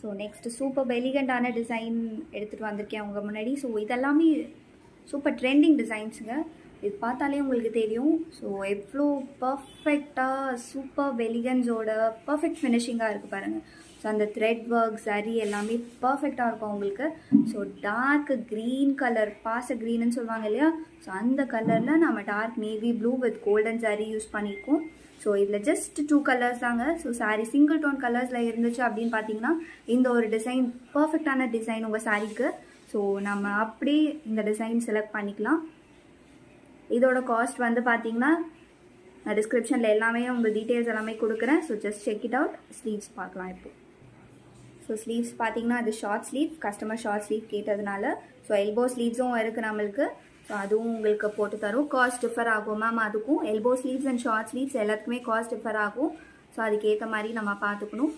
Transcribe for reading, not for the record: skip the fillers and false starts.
So next super எலிகண்டான design எடுத்துகிட்டு வந்திருக்கேன் உங்கள் முன்னாடி. ஸோ இதெல்லாமே சூப்பர் ட்ரெண்டிங் டிசைன்ஸுங்க. இது பார்த்தாலே உங்களுக்கு தெரியும். ஸோ எவ்வளோ பர்ஃபெக்டாக சூப்பர் எலிகன்ஸோட பர்ஃபெக்ட் ஃபினிஷிங்காக இருக்குது பாருங்கள். ஸோ அந்த த்ரெட் ஒர்க் சரி எல்லாமே பர்ஃபெக்டாக இருக்கும் உங்களுக்கு. ஸோ டார்க் க்ரீன் கலர், பாச க்ரீன்னு சொல்லுவாங்க இல்லையா, ஸோ அந்த கலரில் நம்ம dark navy blue with golden sari use பண்ணியிருக்கோம். ஸோ இதில் ஜஸ்ட் 2 கலர்ஸ் தாங்க. ஸோ சாரீ சிங்கிள் டோன் கலர்ஸில் இருந்துச்சு அப்படின்னு பார்த்தீங்கன்னா இந்த ஒரு டிசைன் பர்ஃபெக்டான டிசைன் உங்கள் சாரீக்கு. ஸோ நம்ம அப்படியே இந்த டிசைன் செலக்ட் பண்ணிக்கலாம். இதோட காஸ்ட் வந்து பார்த்தீங்கன்னா நான் டிஸ்கிரிப்ஷனில் எல்லாமே உங்கள் டீட்டெயில்ஸ் எல்லாமே கொடுக்குறேன். So just check it out. Sleeves பார்க்கலாம் இப்போ. ஸோ ஸ்லீவ்ஸ் பார்த்தீங்கன்னா அது short sleeve, customer short sleeve கேட்டதுனால. ஸோ எல்போ ஸ்லீவ்ஸும் இருக்குது நம்மளுக்கு. ஸோ அதுவும் உங்களுக்கு போட்டு தரும். காஸ்ட் டிஃபர் ஆகும் மேம். அதுக்கும் elbow sleeves and short sleeves எல்லாத்துக்குமே காஸ்ட் டிஃபர் ஆகும். ஸோ அதுக்கேற்ற மாதிரி நம்ம பார்த்துக்கணும்.